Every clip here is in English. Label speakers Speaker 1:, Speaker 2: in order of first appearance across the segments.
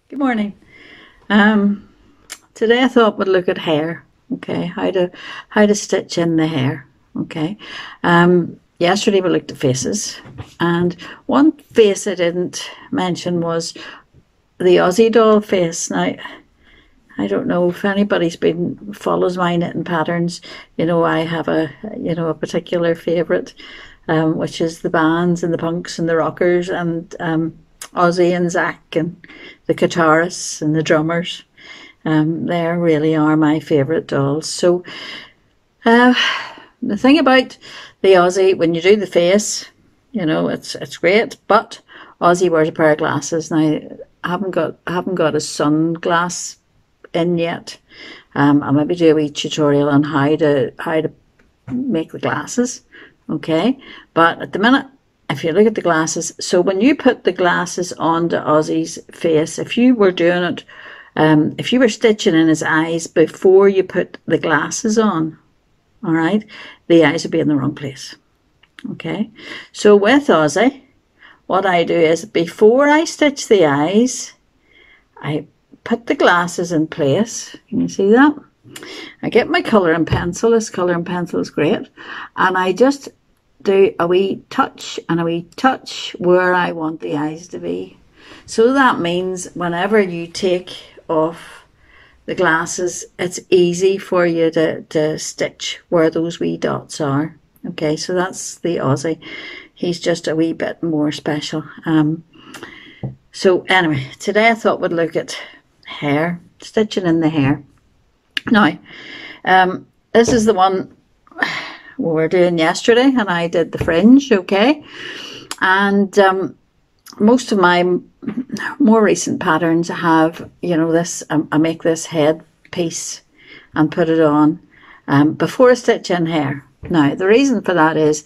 Speaker 1: Good morning. Today I thought we'd look at hair. Okay, how to stitch in the hair. Okay. Yesterday we looked at faces, and one face I didn't mention was the Aussie doll face. Now, I don't know if anybody's been follows my knitting patterns. I have a particular favourite, which is the bands and the punks and the rockers and Ozzy and Zach and the guitarists and the drummers. They really are my favourite dolls. So the thing about the Aussie, when you do the face, it's great. But Aussie wears a pair of glasses. Now I haven't got a sunglass in yet. I'll maybe do a wee tutorial on how to make the glasses. Okay, but at the minute, if you look at the glasses, so when you put the glasses onto Ozzie's face, if you were doing it, if you were stitching in his eyes before you put the glasses on, all right, the eyes would be in the wrong place. Okay, so with Ozzie, what I do is before I stitch the eyes, I put the glasses in place. Can you see that? I get my colour and pencil. This colour and pencil is great. And I just do a wee touch and a wee touch where I want the eyes to be. So that means whenever you take off the glasses, it's easy for you to stitch where those wee dots are. Okay, so that's the Aussie. He's just a wee bit more special. So anyway, today I thought we'd look at hair, stitching in the hair. Now, this is the one we were doing yesterday, and I did the fringe, okay? And most of my more recent patterns have, this, I make this head piece and put it on before I stitch in hair. Now, the reason for that is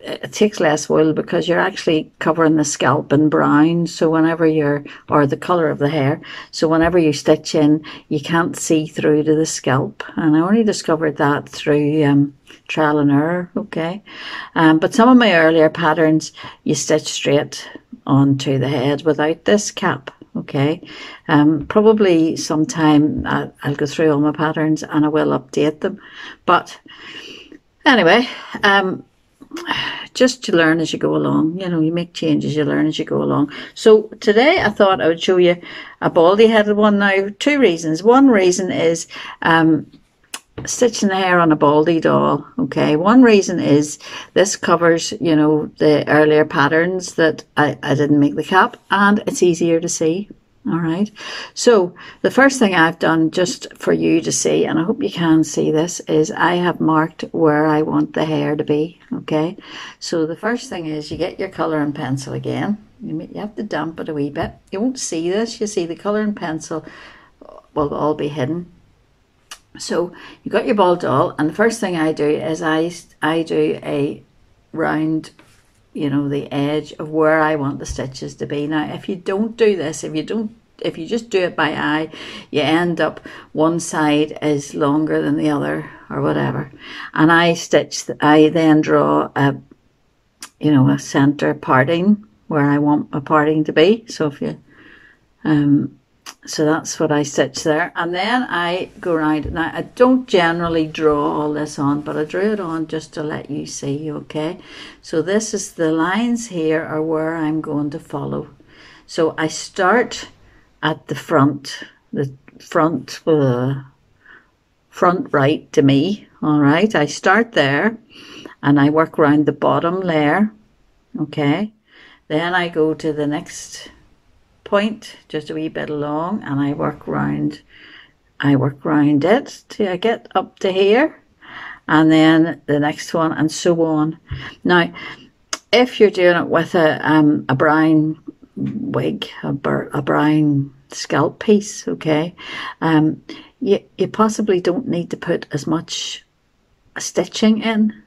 Speaker 1: it takes less wool because you're actually covering the scalp in brown, so whenever or the colour of the hair, so whenever you stitch in, you can't see through to the scalp. And I only discovered that through trial and error, okay? But some of my earlier patterns, you stitch straight onto the head without this cap, okay? Probably sometime I'll go through all my patterns and I will update them. But anyway, just to learn as you go along, you make changes, you learn as you go along. So today I thought I would show you a baldy headed one. Now, two reasons. One reason is stitching the hair on a baldy doll. Okay, one reason is this covers, the earlier patterns that I didn't make the cap, and it's easier to see. All right, so the first thing I've done just for you to see, and I hope you can see this, is I have marked where I want the hair to be. Okay, so the first thing is you get your colour and pencil again. You have to damp it a wee bit. You won't see this. You see the colour and pencil will all be hidden. So you got your ball doll, and the first thing I do is I do a round, the edge of where I want the stitches to be. Now, if you don't do this, if you just do it by eye, you end up one side is longer than the other or whatever. And I then draw a center parting where I want my parting to be. So if you, so that's what I stitch there, and then I go around. Now, I don't generally draw all this on, but I drew it on just to let you see, okay? So this is the lines here are where I'm going to follow. So I start at the front right to me, all right? I start there, and I work around the bottom layer, okay? Then I go to the next point just a wee bit along, and I work round it till I get up to here, and then the next one, and so on. Now, if you're doing it with a brown wig, a brown scalp piece, okay, you possibly don't need to put as much stitching in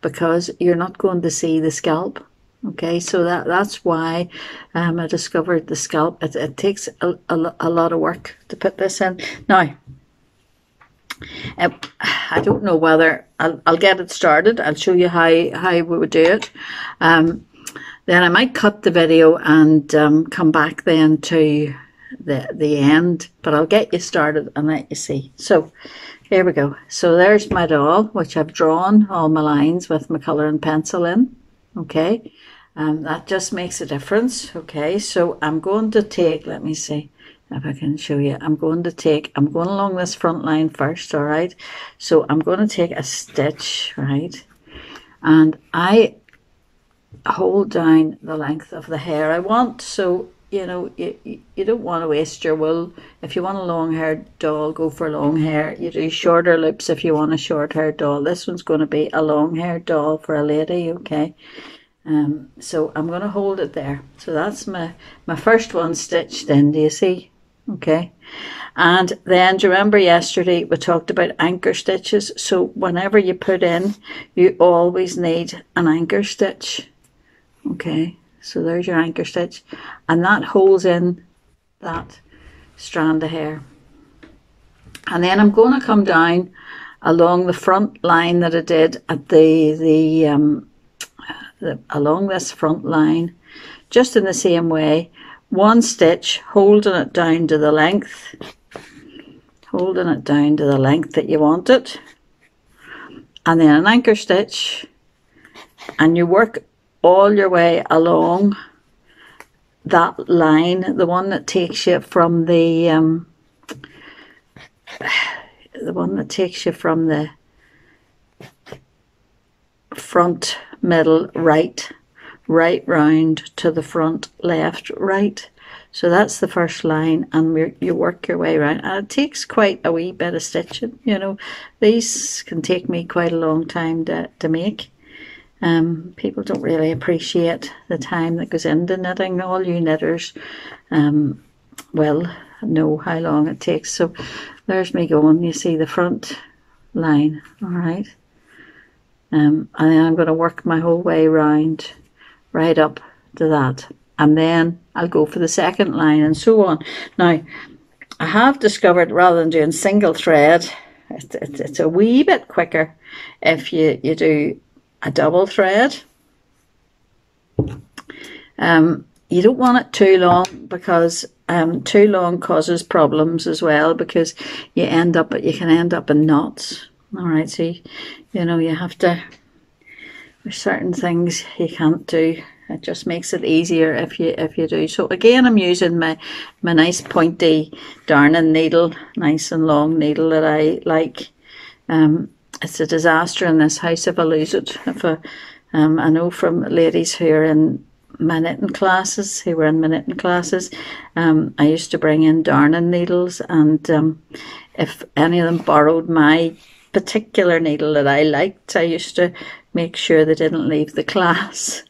Speaker 1: because you're not going to see the scalp. Okay, so that's why I discovered the scalp. It takes a lot of work to put this in. Now, I don't know whether I'll get it started. I'll show you how we would do it. Then I might cut the video and come back then to the end, but I'll get you started and let you see. So here we go. So there's my doll, which I've drawn all my lines with my colouring pencil in. Okay, that just makes a difference. Okay, so I'm going to take, let me see if I can show you. I'm going along this front line first, all right? So I'm going to take a stitch, right? And I hold down the length of the hair I want. So, you know, you don't want to waste your wool. If you want a long-haired doll, go for long hair. You do shorter loops if you want a short-haired doll. This one's going to be a long-haired doll for a lady, okay? So I'm going to hold it there. So that's my first one stitched in, do you see? Okay. And then, do you remember yesterday we talked about anchor stitches? So whenever you put in, you always need an anchor stitch. Okay, so there's your anchor stitch, and that holds in that strand of hair. And then I'm going to come down along the front line that I did at along this front line, just in the same way. One stitch, holding it down to the length, that you want it, and then an anchor stitch, and you work all your way along that line, the one that takes you from the front, middle, right round to the front, left, right. So that's the first line, and you work your way around, and it takes quite a wee bit of stitching. You know, these can take me quite a long time to make. People don't really appreciate the time that goes into knitting. All you knitters will know how long it takes. So there's me going. You see the front line, all right? And then I'm going to work my whole way round, right up to that. And then I'll go for the second line and so on. Now, I have discovered rather than doing single thread, it's a wee bit quicker if you do a double thread. You don't want it too long, because too long causes problems as well, because you can end up in knots. All right, so you know, you have to, there's certain things you can't do. It just makes it easier if you do. So again, I'm using my nice pointy darning needle, nice and long needle that I like. It's a disaster in this house if I lose it. I know from ladies who are in my knitting classes, I used to bring in darning needles, and if any of them borrowed my particular needle that I liked, I used to make sure they didn't leave the class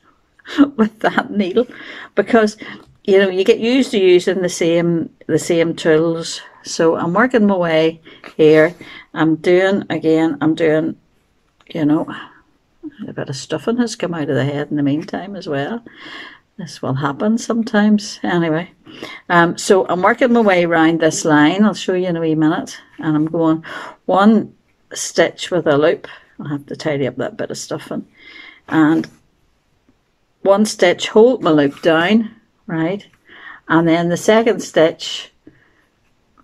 Speaker 1: with that needle, because you know, you get used to using the same tools. So I'm working my way here. I'm doing, you know, a bit of stuffing has come out of the head in the meantime as well. This will happen sometimes. Anyway, so I'm working my way around this line. I'll show you in a wee minute. And I'm going one stitch with a loop. I'll have to tidy up that bit of stuffing. And one stitch, hold my loop down, right? And then the second stitch,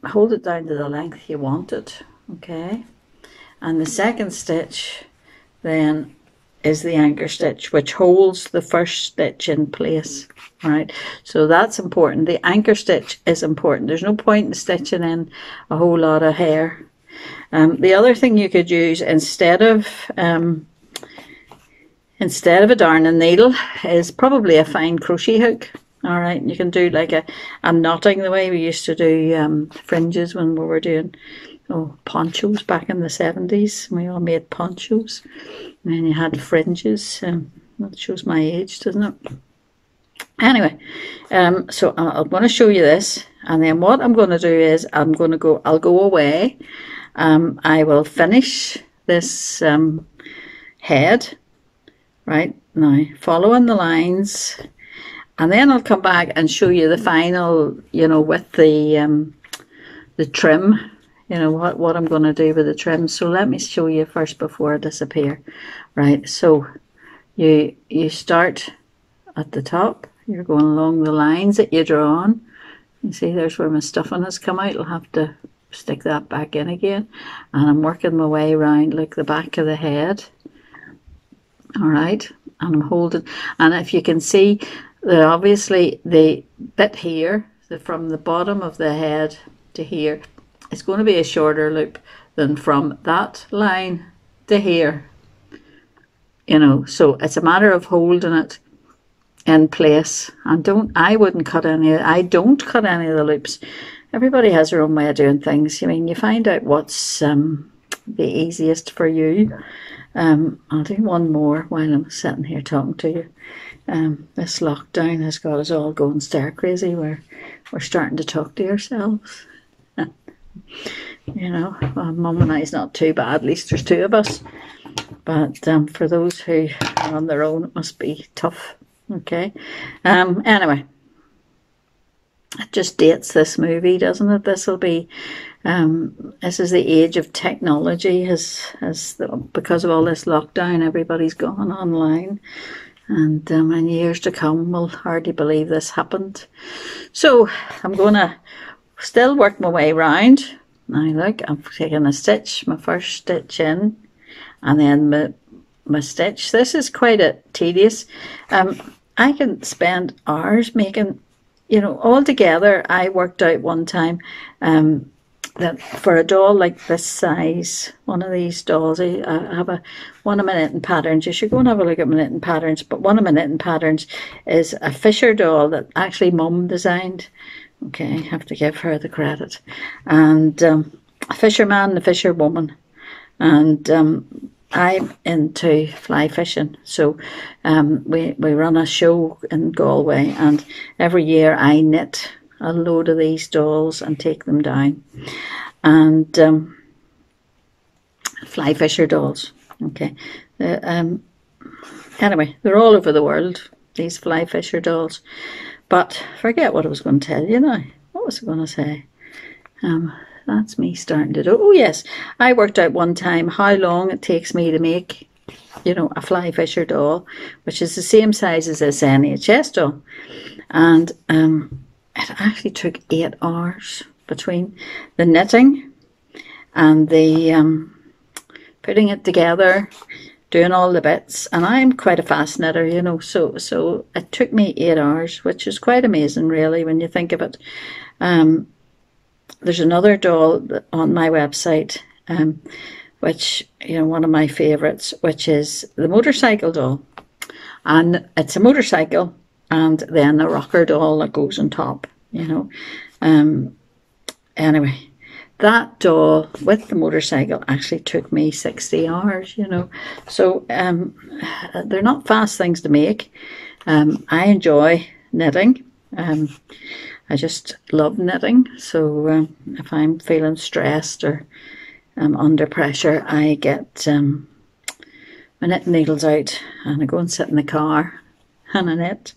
Speaker 1: hold it down to the length you want it, okay? And the second stitch then is the anchor stitch, which holds the first stitch in place, right? So that's important. The anchor stitch is important. There's no point in stitching in a whole lot of hair. The other thing you could use instead of a darning needle is probably a fine crochet hook. All right, you can do like a knotting, the way we used to do fringes when we were doing ponchos back in the 70s. We all made ponchos, and then you had fringes. That shows my age, doesn't it? Anyway, so I'm going to show you this, and then what I'm going to do is I'll go away. I will finish this head right now, following the lines. And then I'll come back and show you the final, you know, with the trim, you know, what I'm going to do with the trim. So let me show you first before I disappear. Right, so you start at the top. You're going along the lines that you draw on. You see, there's where my stuffing has come out. I'll have to stick that back in again. And I'm working my way around like the back of the head. All right, and I'm holding, and if you can see, obviously the bit here, from the bottom of the head to here, it's going to be a shorter loop than from that line to here. You know, so it's a matter of holding it in place. And I don't cut any of the loops. Everybody has their own way of doing things. I mean, you find out what's the easiest for you. I'll do one more while I'm sitting here talking to you. This lockdown has got us all going stir crazy. We're starting to talk to ourselves. You know, Mum and I's not too bad. At least there's two of us. But for those who are on their own, it must be tough. Okay. Anyway, it just dates this movie, doesn't it? This will be. This is the age of technology. Because of all this lockdown, everybody's gone online, and in years to come, we'll hardly believe this happened. So I'm going to still work my way round. Now look, I'm taking a stitch, my first stitch in, and then my stitch. This is quite tedious. I can spend hours making, you know, all together. I worked out one time that for a doll like this size, one of these dolls, I have one of my knitting patterns. You should go and have a look at my knitting patterns, but one of my knitting patterns is a Fisher doll that actually Mum designed. Okay, I have to give her the credit. And a fisherman and a fisherwoman. And I'm into fly fishing, so we run a show in Galway, and every year I knit a load of these dolls and take them down. And fly fisher dolls. Okay. Anyway, they're all over the world, these fly fisher dolls. But forget what I was going to tell you now. What was I going to say? That's me starting to do. Oh yes, I worked out one time how long it takes me to make, you know, a fly fisher doll, which is the same size as this NHS doll. And it actually took 8 hours between the knitting and the putting it together, doing all the bits. And I'm quite a fast knitter, you know, so it took me 8 hours, which is quite amazing really when you think of it. There's another doll on my website, which, you know, one of my favourites, which is the motorcycle doll. And it's a motorcycle and then a rocker doll that goes on top, you know. Anyway, that doll with the motorcycle actually took me 60 hours, you know. So they're not fast things to make. I enjoy knitting. I just love knitting. So if I'm feeling stressed or under pressure, I get my knitting needles out and I go and sit in the car and I knit.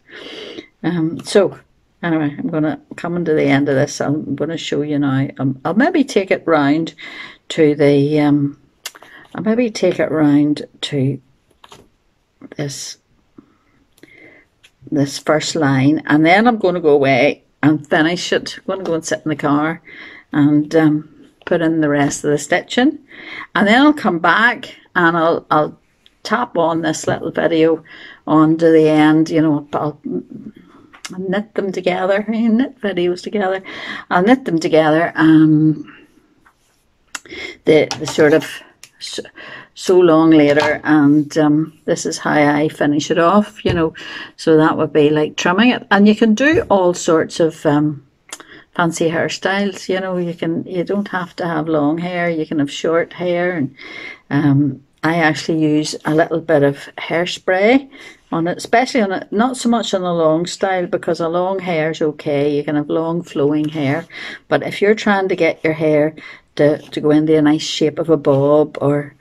Speaker 1: So anyway, I'm going to come to the end of this. I'm going to show you now. I'll maybe take it round to the I'll maybe take it round to this first line, and then I'm going to go away and finish it. I'm going to go and sit in the car and put in the rest of the stitching, and then I'll come back and I'll tap on this little video onto the end. You know, I'll knit them together. I knit videos together. I'll knit them together. The sort of so long later, and this is how I finish it off, you know. So that would be like trimming it, and you can do all sorts of fancy hairstyles, you know. You don't have to have long hair, you can have short hair, and I actually use a little bit of hairspray on it, especially on it, not so much on the long style, because a long hair is okay, you can have long flowing hair, but if you're trying to get your hair to go into a nice shape of a bob, or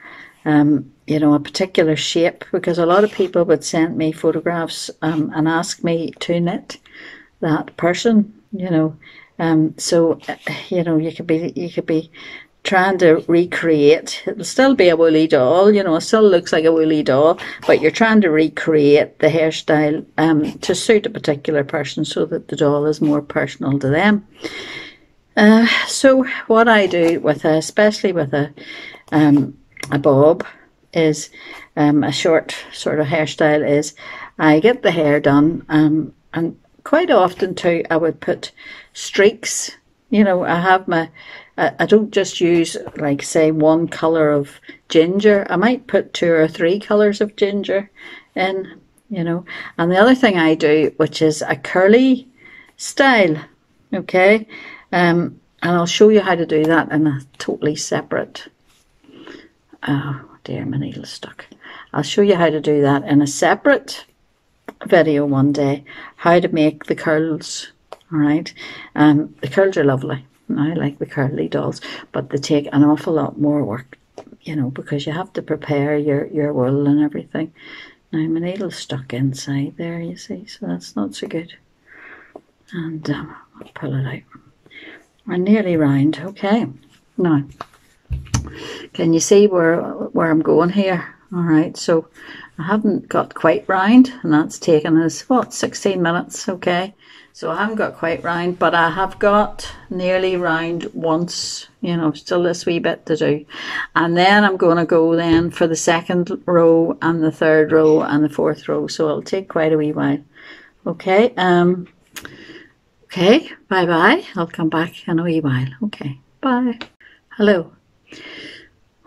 Speaker 1: you know, a particular shape, because a lot of people would send me photographs and ask me to knit that person, you know. So you know, you could be trying to recreate. It'll still be a woolly doll, you know, it still looks like a woolly doll, but you're trying to recreate the hairstyle to suit a particular person so that the doll is more personal to them. So what I do with especially with a bob is a short sort of hairstyle is I get the hair done and quite often too I would put streaks. You know, I have I don't just use like say one colour of ginger. I might put 2 or 3 colours of ginger in, you know. And the other thing I do, which is a curly style, okay, and I'll show you how to do that in a totally separate, oh dear, my needle's stuck. I'll show you how to do that in a separate video one day, how to make the curls, all right? The curls are lovely. I like the curly dolls, but they take an awful lot more work, you know, because you have to prepare your wool and everything. Now my needle's stuck inside there, you see, so that's not so good. And I'll pull it out. We're nearly round, okay. Now, can you see where I'm going here? All right, so I haven't got quite round, and that's taken us, what, 16 minutes, okay. So I haven't got quite round, but I have got nearly round once, you know, still this wee bit to do. And then I'm going to go then for the second row and the third row and the fourth row, so it'll take quite a wee while. Okay, okay, bye-bye. I'll come back in a wee while. Okay, bye. Hello.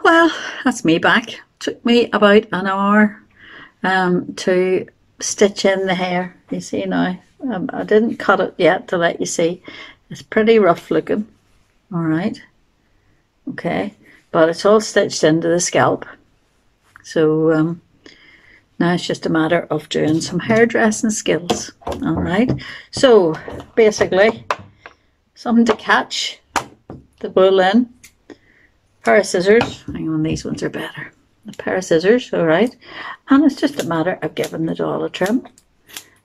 Speaker 1: Well, that's me back. Took me about an hour to stitch in the hair. You see now, I didn't cut it yet to let you see. It's pretty rough looking. All right. Okay, but it's all stitched into the scalp. So now it's just a matter of doing some hairdressing skills. All right. So basically, something to catch the wool in. Pair of scissors. Hang on, these ones are better. A pair of scissors, all right. And it's just a matter of giving the doll a trim.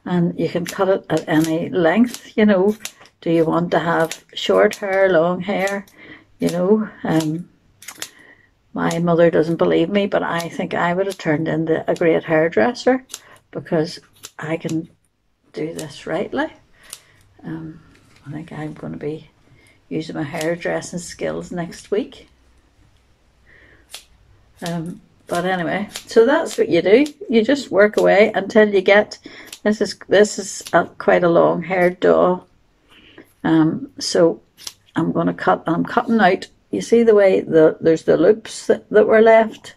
Speaker 1: And you can cut it at any length, you know. Do you want to have short hair, long hair? You know, my mother doesn't believe me, but I think I would have turned into a great hairdresser because I can do this rightly. I think I'm going to be using my hairdressing skills next week. But anyway, so that's what you do. You just work away until you get, this is quite a long haired doll. So I'm going to cut, I'm cutting out, you see the way there's the loops that were left.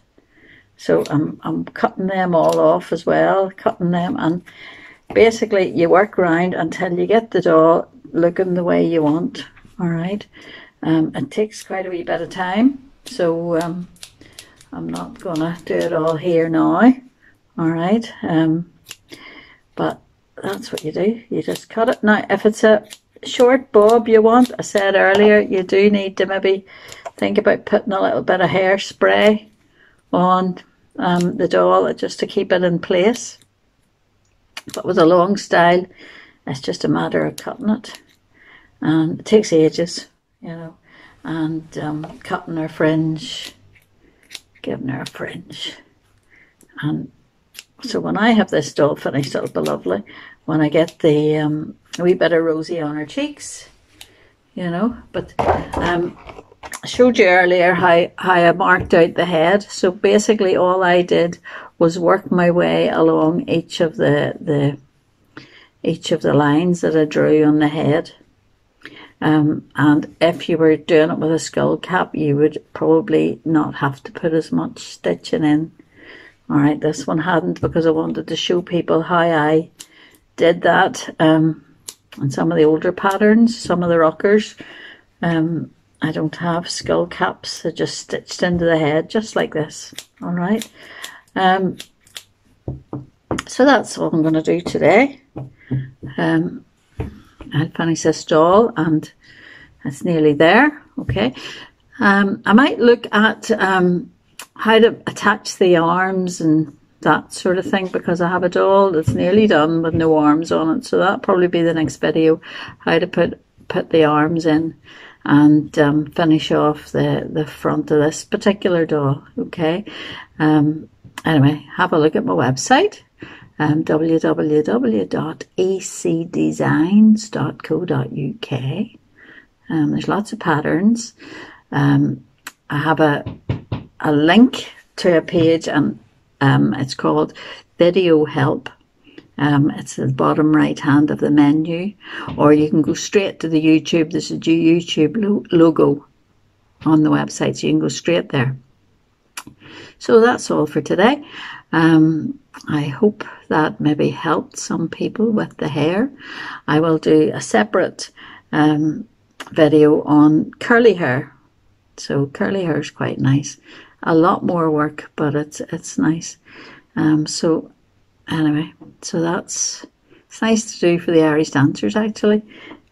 Speaker 1: So I'm cutting them all off as well, cutting them, and basically you work around until you get the doll looking the way you want. All right. It takes quite a wee bit of time. So I'm not gonna do it all here now, all right, but that's what you do. You just cut it. Now if it's a short bob you want, I said earlier, you do need to maybe think about putting a little bit of hairspray on the doll just to keep it in place. But with a long style, it's just a matter of cutting it, and it takes ages, you know, and cutting her fringe, giving her a fringe. And so when I have this doll finished, it'll be lovely. When I get the wee bit of rosy on her cheeks, you know. But I showed you earlier how I marked out the head. So basically all I did was work my way along each of the lines that I drew on the head. And if you were doing it with a skull cap, you would probably not have to put as much stitching in. All right, this one hadn't, because I wanted to show people how I did that. And some of the older patterns, some of the rockers, I don't have skull caps. They're just stitched into the head, just like this. All right. So that's all I'm going to do today. I'll finish this doll, and it's nearly there. Okay. I might look at how to attach the arms and that sort of thing, because I have a doll that's nearly done with no arms on it. So that'll probably be the next video, how to put the arms in. and finish off the front of this particular doll. Okay. Anyway, have a look at my website, www.ecdesigns.co.uk. There's lots of patterns. I have a link to a page, and it's called Video Help. It's at the bottom right hand of the menu, or you can go straight to the YouTube. There's a YouTube logo on the website, so you can go straight there. So that's all for today. I hope that maybe helped some people with the hair. I will do a separate video on curly hair. So curly hair is quite nice. A lot more work, but it's nice. So anyway, so it's nice to do for the Irish dancers actually.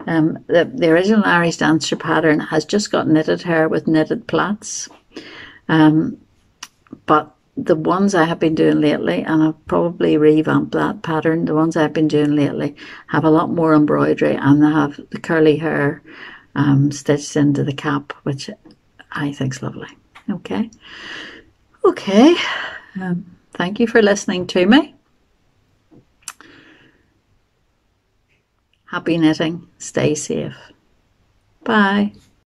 Speaker 1: The original Irish dancer pattern has just got knitted hair with knitted plaits. But the ones I have been doing lately, and I'll probably revamp that pattern, the ones I've been doing lately have a lot more embroidery, and they have the curly hair stitched into the cap, which I think is lovely. Okay. Thank you for listening to me. Happy knitting. Stay safe. Bye.